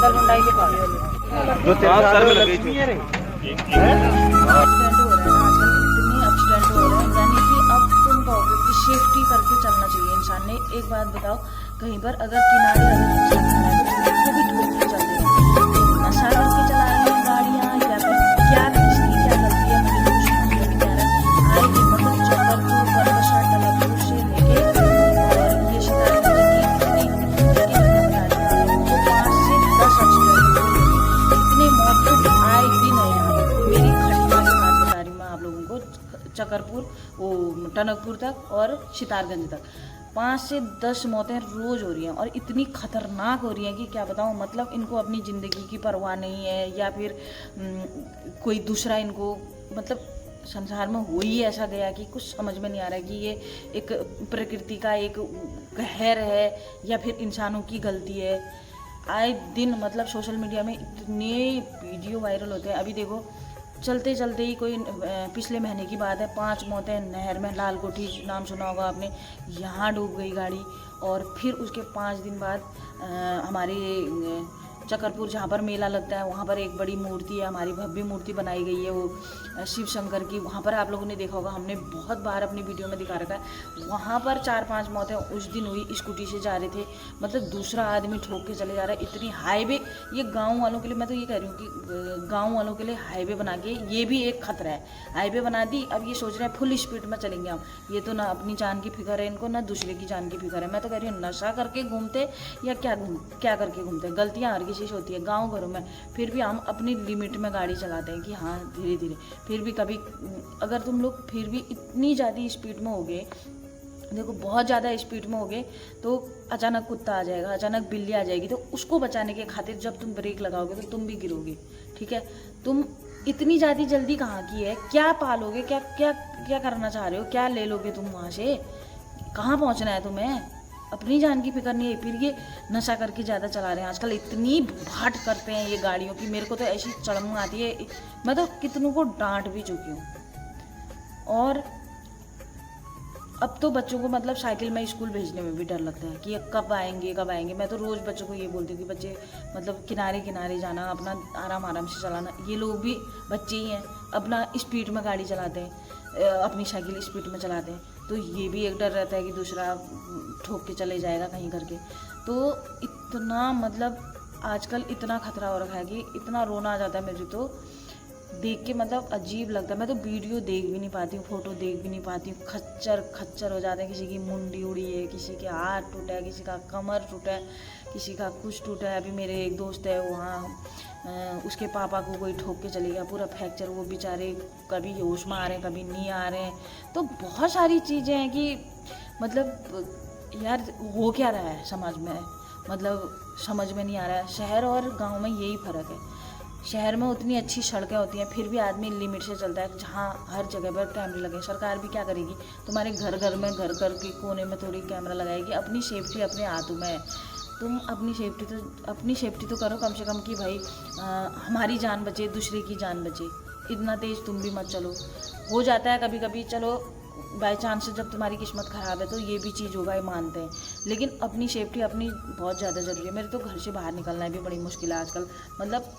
मंगल मुंडाई के पास जो तेरे साथ में लगी थी। एक्सीडेंट हो रहा है ना आजकल, इतने एक्सीडेंट हो रहे हैं, यानी कि अब तुम कहोगे कि सेफ्टी करके चलना चाहिए इंसान ने। एक बात बताओ, कहीं पर अगर किनारे अगर इंसान खड़ा है तो उसको भी ठोक के चलते हैं। नशा करके चला रहे हैं गाड़ियाँ या फिर क्या, किसकी क्या गलती है मुझे तो कुछ समझ में नहीं आ रहा है। आए दिन मतलब चकरपुर बरबसा टलापुर से लेके और ये शिकारगंज की इतनी घटना बता रही हूँ आपको, 5 से 10 एक्सीडेंट हुए, इतने मौत तो आए दिन है यहाँ पर। मेरी खटिमा की बात बता रही हूँ मैं आप लोगों को, चकरपुर वो टनकपुर तक और सितारगंज तक 5 से 10 मौतें रोज़ हो रही हैं और इतनी खतरनाक हो रही हैं कि क्या बताऊँ। मतलब इनको अपनी ज़िंदगी की परवाह नहीं है या फिर कोई दूसरा इनको, मतलब संसार में हो ही ऐसा गया कि कुछ समझ में नहीं आ रहा है कि ये एक प्रकृति का एक कहर है या फिर इंसानों की गलती है। आए दिन मतलब सोशल मीडिया में इतने वीडियो वायरल होते हैं। अभी देखो चलते चलते ही कोई पिछले महीने की बात है, 5 मौतें नहर में, लाल कोठी नाम सुना होगा आपने, यहाँ डूब गई गाड़ी। और फिर उसके 5 दिन बाद हमारे चकरपुर जहाँ पर मेला लगता है वहाँ पर एक बड़ी मूर्ति है, हमारी भव्य मूर्ति बनाई गई है वो शिव शंकर की। वहाँ पर आप लोगों ने देखा होगा, हमने बहुत बार अपनी वीडियो में दिखा रखा है। वहाँ पर 4-5 मौतें उस दिन हुई। स्कूटी से जा रहे थे, मतलब दूसरा आदमी ठोक के चले जा रहा है। इतनी हाईवे, ये गाँव वालों के लिए, मैं तो ये कह रही हूँ कि गाँव वालों के लिए हाईवे बना के, ये भी एक खतरा है। हाईवे बना दी, अब ये सोच रहे हैं फुल स्पीड में चलेंगे हम। ये तो ना अपनी जान की फिक्र है इनको, ना दूसरे की जान की फिक्र है। मैं तो कह रही हूँ नशा करके घूमते या क्या करके घूमते, गलतियाँ हर किसी से होती है गाँव घरों में। फिर भी हम अपनी लिमिट में गाड़ी चलाते हैं कि हाँ धीरे धीरे। फिर भी कभी अगर तुम लोग फिर भी इतनी ज़्यादा स्पीड में हो गए, देखो बहुत ज़्यादा स्पीड में हो गए तो अचानक कुत्ता आ जाएगा, अचानक बिल्ली आ जाएगी, तो उसको बचाने के खातिर जब तुम ब्रेक लगाओगे तो तुम भी गिरोगे। ठीक है, तुम इतनी ज़्यादा जल्दी कहाँ की है, क्या पालोगे, क्या क्या क्या करना चाह रहे हो, क्या ले लोगे तुम वहाँ से, कहाँ पहुँचना है तुम्हें, अपनी जान की फिक्र नहीं है। फिर ये नशा करके ज़्यादा चला रहे हैं आजकल, इतनी भाट करते हैं ये गाड़ियों की, मेरे को तो ऐसी चढ़म आती है, मैं तो कितनों को डांट भी चुकी हूँ। और अब तो बच्चों को मतलब साइकिल में स्कूल भेजने में भी डर लगता है कि कब आएंगे कब आएंगे। मैं तो रोज़ बच्चों को ये बोलती हूँ कि बच्चे मतलब किनारे किनारे जाना, अपना आराम आराम से चलाना। ये लोग भी बच्चे ही हैं, अपना स्पीड में गाड़ी चलाते हैं, अपनी साइकिल स्पीड में चलाते हैं, तो ये भी एक डर रहता है कि दूसरा ठोक के चले जाएगा कहीं करके। तो इतना मतलब आजकल इतना खतरा हो रखा है कि इतना रोना आ जाता है मुझे तो देख के, मतलब अजीब लगता है। मैं तो वीडियो देख भी नहीं पाती हूँ, फोटो देख भी नहीं पाती हूँ, खच्चर खच्चर हो जाते हैं। किसी की मुंडी उड़ी है, किसी के हाथ टूटा है, किसी का कमर टूटा है, किसी का कुछ टूटा है। अभी मेरे एक दोस्त है वहाँ, उसके पापा को कोई ठोक के चले गया, पूरा फ्रैक्चर, वो बेचारे कभी होश में आ रहे हैं कभी नहीं आ रहे हैं। तो बहुत सारी चीज़ें हैं कि मतलब यार हो क्या रहा है समाज में, मतलब समझ में नहीं आ रहा है। शहर और गाँव में यही फ़र्क है, शहर में उतनी अच्छी सड़कें होती हैं फिर भी आदमी लिमिट से चलता है, जहाँ हर जगह पर कैमरे लगे। सरकार भी क्या करेगी, तुम्हारे घर घर में, घर घर के कोने में थोड़ी कैमरा लगाएगी। अपनी सेफ्टी अपने हाथों में है, तुम अपनी सेफ्टी तो करो कम से कम कि भाई हमारी जान बचे, दूसरे की जान बचे। इतना तेज़ तुम भी मत चलो। हो जाता है कभी कभी, चलो बाई चांस जब तुम्हारी किस्मत ख़राब है तो ये भी चीज़ होगा, ये मानते हैं, लेकिन अपनी सेफ्टी अपनी बहुत ज़्यादा ज़रूरी है। मेरे तो घर से बाहर निकलना भी बड़ी मुश्किल है आजकल, मतलब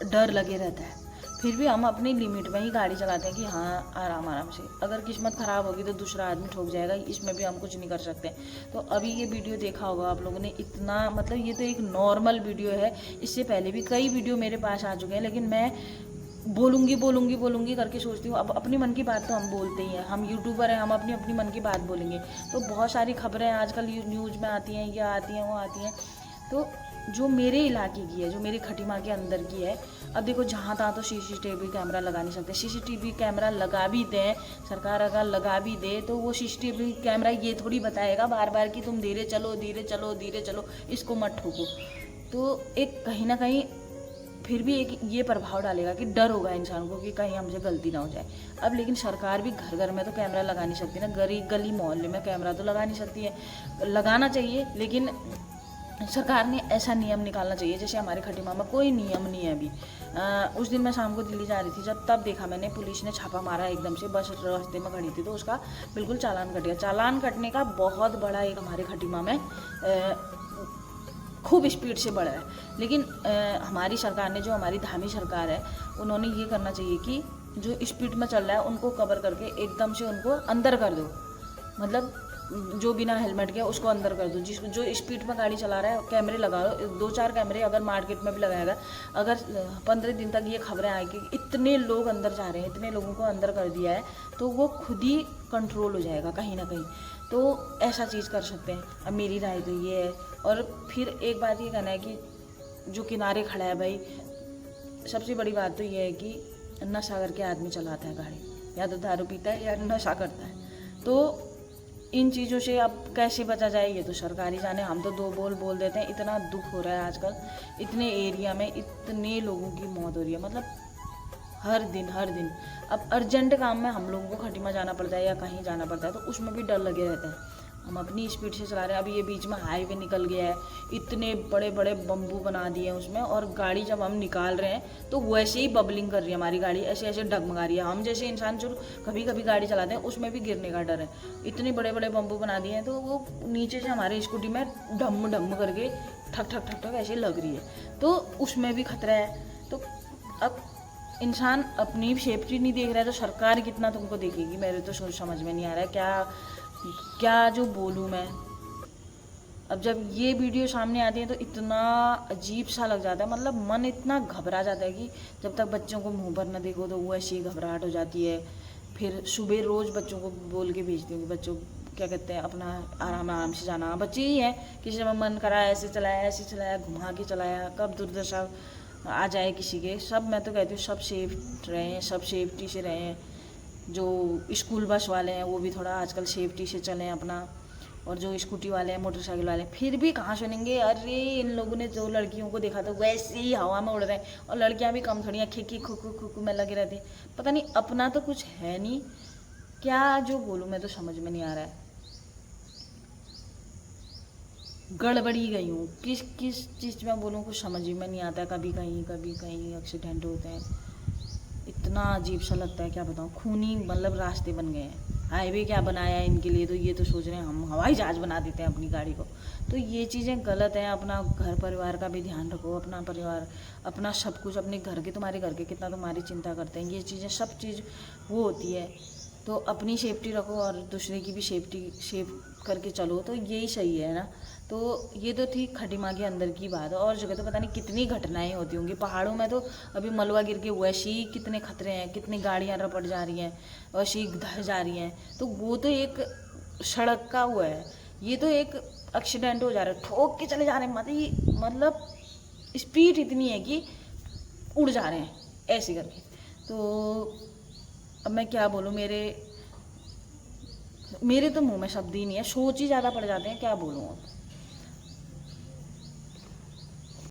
डर लगे रहता है। फिर भी हम अपनी लिमिट में ही गाड़ी चलाते हैं कि हाँ आराम आराम से। अगर किस्मत ख़राब होगी तो दूसरा आदमी ठोक जाएगा, इसमें भी हम कुछ नहीं कर सकते। तो अभी ये वीडियो देखा होगा आप लोगों ने, इतना मतलब ये तो एक नॉर्मल वीडियो है। इससे पहले भी कई वीडियो मेरे पास आ चुके हैं, लेकिन मैं बोलूँगी करके सोचती हूँ। अब अपनी मन की बात तो हम बोलते ही हैं, हम यूट्यूबर हैं, हम अपनी मन की बात बोलेंगे। तो बहुत सारी खबरें आजकल न्यूज़ में आती हैं, ये आती हैं वो आती हैं। तो जो मेरे इलाके की है, जो मेरी खटीमा के अंदर की है, अब देखो जहाँ तहाँ तो सीसीटीवी कैमरा लगा नहीं सकते। सीसीटीवी कैमरा लगा भी दें, सरकार अगर लगा भी दे तो वो सीसीटीवी कैमरा ये थोड़ी बताएगा बार बार कि तुम धीरे चलो धीरे चलो धीरे चलो, इसको मत ठोको। तो एक कहीं ना कहीं फिर भी एक ये प्रभाव डालेगा कि डर होगा इंसान को कि कहीं हमसे गलती ना हो जाए। अब लेकिन सरकार भी घर घर में तो कैमरा लगा नहीं सकती ना, गली मोहल्ले में कैमरा तो लगा नहीं सकती है। लगाना चाहिए, लेकिन सरकार ने ऐसा नियम निकालना चाहिए। जैसे हमारे खटीमा में कोई नियम नहीं है अभी। उस दिन मैं शाम को दिल्ली जा रही थी, जब तब देखा मैंने पुलिस ने छापा मारा एकदम से, बस रास्ते में खड़ी थी तो उसका बिल्कुल चालान कट गया। चालान कटने का बहुत बड़ा एक हमारे खटीमा में खूब स्पीड से बढ़ रहा है। लेकिन हमारी सरकार ने, जो हमारी धामी सरकार है, उन्होंने ये करना चाहिए कि जो स्पीड में चल रहा है उनको कवर करके एकदम से उनको अंदर कर दो। मतलब जो बिना हेलमेट के उसको अंदर कर दो। जिस जो स्पीड में गाड़ी चला रहा है कैमरे लगा लो, 2-4 कैमरे अगर मार्केट में भी लगाएगा। अगर 15 दिन तक ये खबरें आएगी कि इतने लोग अंदर जा रहे हैं, इतने लोगों को अंदर कर दिया है, तो वो खुद ही कंट्रोल हो जाएगा कहीं ना कहीं। तो ऐसा चीज़ कर सकते हैं। अब मेरी राय तो ये है। और फिर एक बात ये कहना है कि जो किनारे खड़ा है भाई, सबसे बड़ी बात तो ये है कि नशा करके आदमी चलाता है गाड़ी, या तो दारू पीता है या नशा करता है। तो इन चीज़ों से अब कैसे बचा जाए ये तो सरकार ही जाने। हम तो 2 बोल देते हैं। इतना दुख हो रहा है आजकल, इतने एरिया में इतने लोगों की मौत हो रही है, मतलब हर दिन। अब अर्जेंट काम में हम लोगों को खटीमा जाना पड़ता है या कहीं जाना पड़ता है, तो उसमें भी डर लगे रहता है। हम अपनी स्पीड से चला रहे हैं। अभी ये बीच में हाईवे निकल गया है, इतने बड़े बड़े बम्बू बना दिए हैं उसमें, और गाड़ी जब हम निकाल रहे हैं तो वैसे ही बबलिंग कर रही है हमारी गाड़ी, ऐसे ऐसे डगमगा रही है। हम जैसे इंसान जो कभी कभी गाड़ी चलाते हैं उसमें भी गिरने का डर है। इतने बड़े बड़े बम्बू बना दिए हैं, तो वो नीचे से हमारी स्कूटी में ढम करके ठक ठक ठक ठक ऐसे लग रही है, तो उसमें भी खतरा है। तो अब इंसान अपनी सेफ्टी नहीं देख रहा है तो सरकार कितना तुमको देखेगी? मेरे तो सोच समझ में नहीं आ रहा है क्या जो बोलूँ मैं। अब जब ये वीडियो सामने आती है तो इतना अजीब सा लग जाता है, मतलब मन इतना घबरा जाता है कि जब तक बच्चों को मुंह पर न देखो तो वो ऐसी घबराहट हो जाती है। फिर सुबह रोज़ बच्चों को बोल के भेजती हूँ कि बच्चों क्या कहते हैं, अपना आराम से जाना। बच्चे ही हैं, किसी ने मन करा ऐसे चलाया, घुमा के चलाया, कब दुर्दशा आ जाए किसी के। सब मैं तो कहती हूँ सब सेफ रहें, सब सेफ्टी से रहें। जो स्कूल बस वाले हैं वो भी थोड़ा आजकल सेफ्टी से चलें अपना, और जो स्कूटी वाले हैं, मोटरसाइकिल वाले हैं, फिर भी कहाँ सुनेंगे। अरे इन लोगों ने जो लड़कियों को देखा तो वैसे ही हवा में उड़ रहे हैं, और लड़कियां भी कम थोड़ी हैं, खिकी खुकू में लगे रहती। पता नहीं, अपना तो कुछ है नहीं। क्या जो बोलूँ मैं तो समझ में नहीं आ रहा है। गड़बड़ी गई हूँ, किस चीज़ में बोलूँ कुछ समझ में नहीं आता है। कभी कहीं एक्सीडेंट होते हैं, इतना अजीब सा लगता है, क्या बताऊँ। खूनी मतलब रास्ते बन गए हैं। हाईवे क्या बनाया है इनके लिए, तो ये तो सोच रहे हैं हम हवाई जहाज़ बना देते हैं अपनी गाड़ी को। तो ये चीज़ें गलत हैं। अपना घर परिवार का भी ध्यान रखो, अपना परिवार, अपना सब कुछ, अपने घर के, तुम्हारे घर के कितना तुम्हारी चिंता करते हैं। ये चीज़ें सब चीज़ वो होती है। तो अपनी सेफ्टी रखो और दूसरे की भी सेफ करके चलो, तो यही सही है ना। तो ये तो थी खटीमा के अंदर की बात। और जगह तो पता नहीं कितनी घटनाएं होती होंगी। पहाड़ों में तो अभी मलबा गिर के वैसे ही कितने खतरे हैं, कितनी गाड़ियां रपट जा रही हैं, वैसे ही धस जा रही हैं। तो वो तो एक सड़क का हुआ है, ये तो एक एक्सीडेंट हो जा रहा है, ठोक के चले जा रहे हैं। मतलब स्पीड इतनी है कि उड़ जा रहे हैं ऐसे करके। तो अब मैं क्या बोलूँ, मेरे तो मुंह में शब्द ही नहीं है, सोच ही ज़्यादा पड़ जाते हैं, क्या बोलूँ अब।